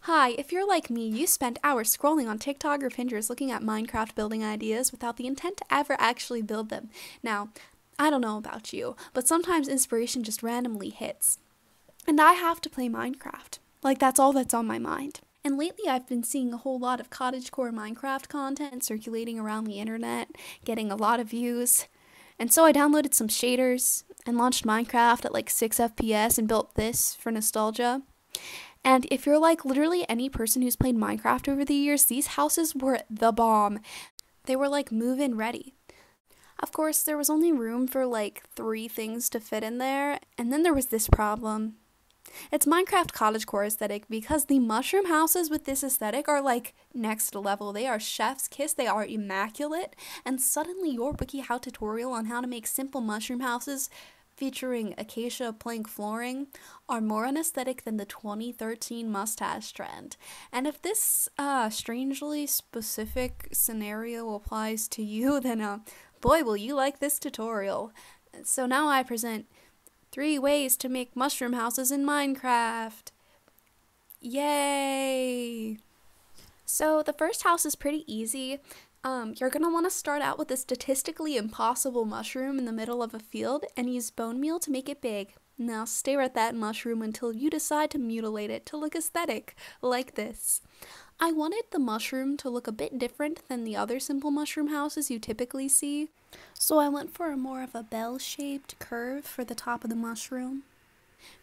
Hi, if you're like me, you spend hours scrolling on TikTok or Pinterest looking at Minecraft building ideas without the intent to ever actually build them. Now, I don't know about you, but sometimes inspiration just randomly hits. And I have to play Minecraft. Like, that's all that's on my mind. And lately I've been seeing a whole lot of cottagecore Minecraft content circulating around the internet, getting a lot of views. And so I downloaded some shaders and launched Minecraft at like 6 FPS and built this for nostalgia. And if you're like literally any person who's played Minecraft over the years, these houses were the bomb. They were like move-in ready. Of course, there was only room for like 3 things to fit in there, and then there was this problem. It's Minecraft Cottagecore Aesthetic because the mushroom houses with this aesthetic are like next level. They are chef's kiss, they are immaculate, and suddenly your WikiHow tutorial on how to make simple mushroom houses featuring acacia plank flooring are more unaesthetic than the 2013 mustache trend. And if this strangely specific scenario applies to you, then boy will you like this tutorial. So now I present 3 ways to make mushroom houses in Minecraft. Yay! So the first house is pretty easy. You're going to want to start out with a statistically impossible mushroom in the middle of a field and use bone meal to make it big. Now stare at that mushroom until you decide to mutilate it to look aesthetic, like this. I wanted the mushroom to look a bit different than the other simple mushroom houses you typically see, so I went for more of a bell-shaped curve for the top of the mushroom.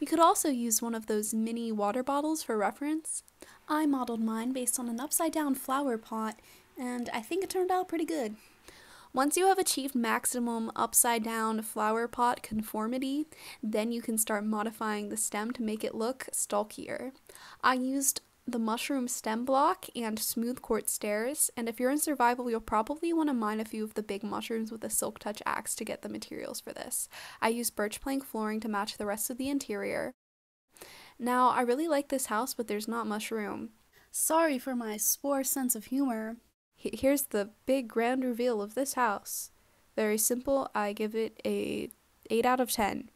You could also use one of those mini water bottles for reference. I modeled mine based on an upside-down flower pot, and I think it turned out pretty good. Once you have achieved maximum upside-down flower pot conformity, then you can start modifying the stem to make it look stalkier. I used the mushroom stem block and smooth quartz stairs, and if you're in survival, you'll probably want to mine a few of the big mushrooms with a silk touch axe to get the materials for this. I used birch plank flooring to match the rest of the interior. Now, I really like this house, but there's not much room. Sorry for my spore sense of humor. Here's the big grand reveal of this house. Very simple, I give it a 8 out of 10.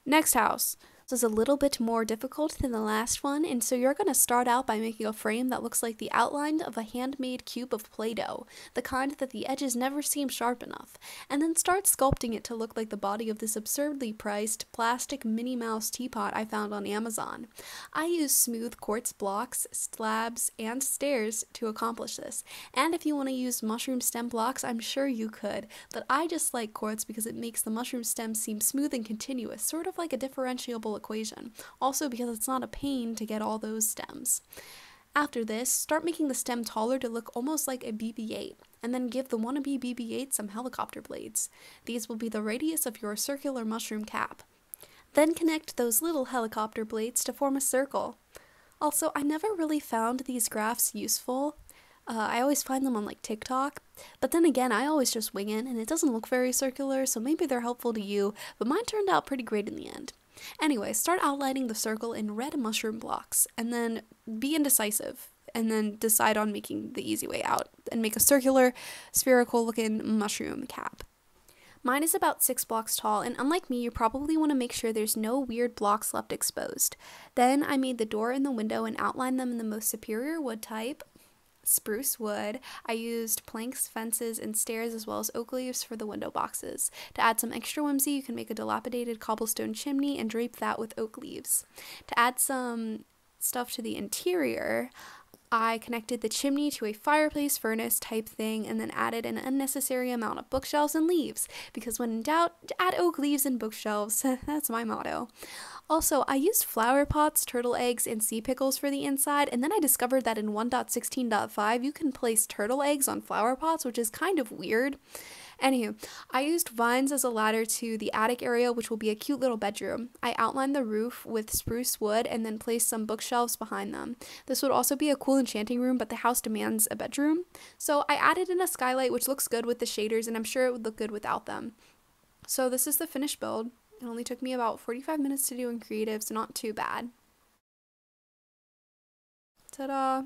Next house. This is a little bit more difficult than the last one, and so you're going to start out by making a frame that looks like the outline of a handmade cube of Play-Doh, the kind that the edges never seem sharp enough, and then start sculpting it to look like the body of this absurdly priced plastic Minnie Mouse teapot I found on Amazon. I used smooth quartz blocks, slabs, and stairs to accomplish this, and if you want to use mushroom stem blocks, I'm sure you could, but I just like quartz because it makes the mushroom stem seem smooth and continuous, sort of like a differentiable equation. Also because it's not a pain to get all those stems. After this, start making the stem taller to look almost like a BB-8, and then give the wannabe BB-8 some helicopter blades. These will be the radius of your circular mushroom cap. Then connect those little helicopter blades to form a circle. Also, I never really found these graphs useful. I always find them on like TikTok, but then again, I always just wing it, and it doesn't look very circular, so maybe they're helpful to you, but mine turned out pretty great in the end. Anyway, start outlining the circle in red mushroom blocks, and then be indecisive, and then decide on making the easy way out, and make a circular, spherical looking mushroom cap. Mine is about 6 blocks tall, and unlike me, you probably want to make sure there's no weird blocks left exposed. Then I made the door and the window and outlined them in the most superior wood type, spruce wood. I used planks, fences, and stairs as well as oak leaves for the window boxes. To add some extra whimsy, you can make a dilapidated cobblestone chimney and drape that with oak leaves. To add some stuff to the interior, I connected the chimney to a fireplace furnace type thing and then added an unnecessary amount of bookshelves and leaves, because when in doubt, add oak leaves and bookshelves. That's my motto. Also, I used flower pots, turtle eggs, and sea pickles for the inside, and then I discovered that in 1.16.5 you can place turtle eggs on flower pots, which is kind of weird. Anywho, I used vines as a ladder to the attic area, which will be a cute little bedroom. I outlined the roof with spruce wood and then placed some bookshelves behind them. This would also be a cool enchanting room, but the house demands a bedroom. So I added in a skylight, which looks good with the shaders, and I'm sure it would look good without them. So this is the finished build. It only took me about 45 minutes to do in creative, so not too bad. Ta-da!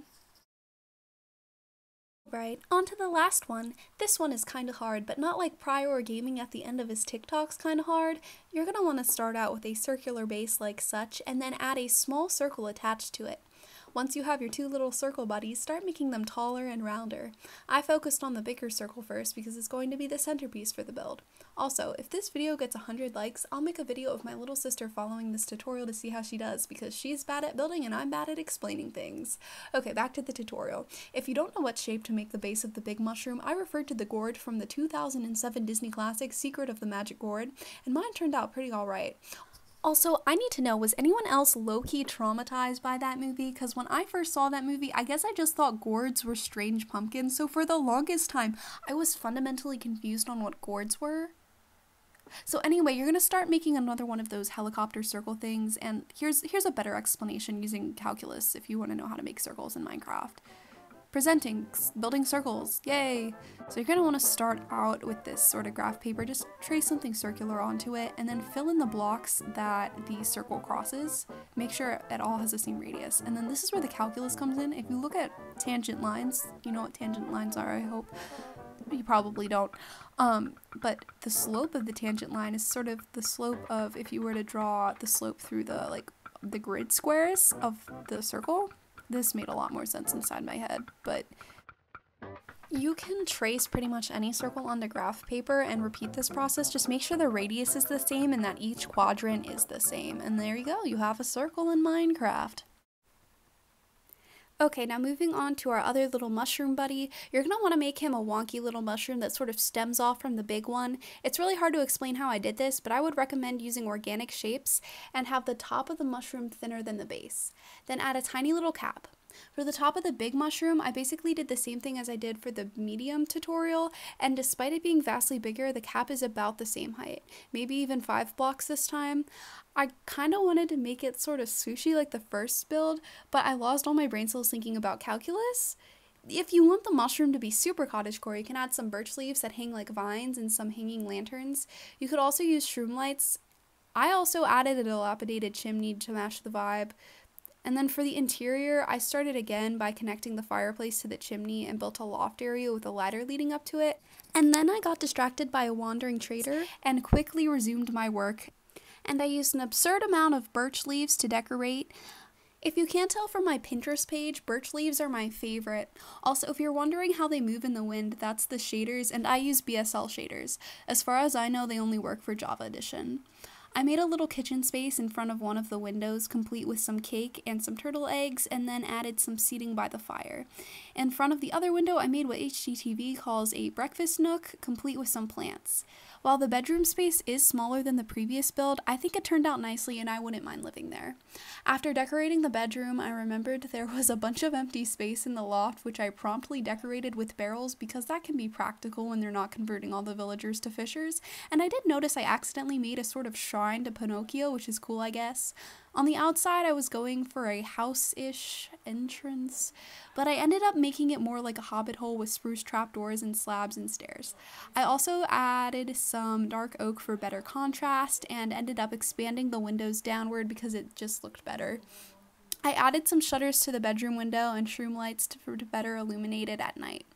Right, on to the last one. This one is kinda hard, but not like Prior gaming at the end of his TikToks kinda hard. You're gonna want to start out with a circular base like such, and then add a small circle attached to it. Once you have your two little circle buddies, start making them taller and rounder. I focused on the bigger circle first because it's going to be the centerpiece for the build. Also, if this video gets 100 likes, I'll make a video of my little sister following this tutorial to see how she does, because she's bad at building and I'm bad at explaining things. Okay, back to the tutorial. If you don't know what shape to make the base of the big mushroom, I referred to the gourd from the 2007 Disney classic Secret of the Magic Gourd, and mine turned out pretty alright. Also, I need to know, was anyone else low-key traumatized by that movie? Because when I first saw that movie, I guess I just thought gourds were strange pumpkins, so for the longest time, I was fundamentally confused on what gourds were. So anyway, you're going to start making another one of those helicopter circle things, and here's a better explanation using calculus if you want to know how to make circles in Minecraft. Presenting, building circles, yay! So you're going to want to start out with this sort of graph paper, just trace something circular onto it, and then fill in the blocks that the circle crosses. Make sure it all has the same radius. And then this is where the calculus comes in. If you look at tangent lines, you know what tangent lines are, I hope. You probably don't. But the slope of the tangent line is sort of the slope of, if you were to draw the slope through the grid squares of the circle. This made a lot more sense inside my head, but you can trace pretty much any circle onto graph paper and repeat this process. Just make sure the radius is the same and that each quadrant is the same. And there you go, you have a circle in Minecraft. Okay, now moving on to our other little mushroom buddy, you're going to want to make him a wonky little mushroom that sort of stems off from the big one. It's really hard to explain how I did this, but I would recommend using organic shapes and have the top of the mushroom thinner than the base. Then add a tiny little cap. For the top of the big mushroom, I basically did the same thing as I did for the medium tutorial, and despite it being vastly bigger, the cap is about the same height, maybe even 5 blocks this time. I kind of wanted to make it sort of swooshy like the first build, but I lost all my brain cells thinking about calculus. If you want the mushroom to be super cottagecore, you can add some birch leaves that hang like vines and some hanging lanterns. You could also use shroom lights. I also added a dilapidated chimney to match the vibe. And then for the interior, I started again by connecting the fireplace to the chimney and built a loft area with a ladder leading up to it. And then I got distracted by a wandering trader and quickly resumed my work. And I used an absurd amount of birch leaves to decorate. If you can't tell from my Pinterest page, birch leaves are my favorite. Also, if you're wondering how they move in the wind, that's the shaders, and I use BSL Shaders. As far as I know, they only work for Java Edition. I made a little kitchen space in front of one of the windows, complete with some cake and some turtle eggs, and then added some seating by the fire. In front of the other window, I made what HGTV calls a breakfast nook, complete with some plants. While the bedroom space is smaller than the previous build, I think it turned out nicely and I wouldn't mind living there. After decorating the bedroom, I remembered there was a bunch of empty space in the loft, which I promptly decorated with barrels because that can be practical when they're not converting all the villagers to fishers. And I did notice I accidentally made a sort of shrine to Pinocchio, which is cool, I guess. On the outside, I was going for a house-ish entrance, but I ended up making it more like a hobbit hole with spruce trapdoors and slabs and stairs. I also added some dark oak for better contrast and ended up expanding the windows downward because it just looked better. I added some shutters to the bedroom window and shroom lights to better illuminate it at night.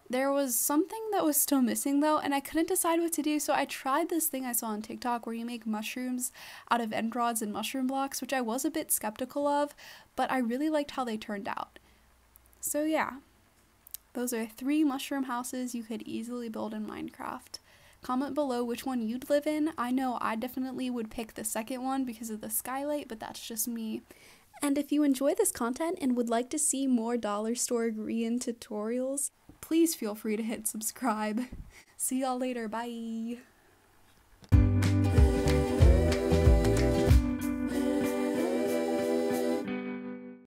There was something that was still missing though, and I couldn't decide what to do, so I tried this thing I saw on TikTok where you make mushrooms out of end rods and mushroom blocks, which I was a bit skeptical of, but I really liked how they turned out. So yeah, those are 3 mushroom houses you could easily build in Minecraft. Comment below which one you'd live in. I know I definitely would pick the second one because of the skylight, but that's just me. And if you enjoy this content and would like to see more dollar store Korean tutorials, please feel free to hit subscribe. See y'all later, bye!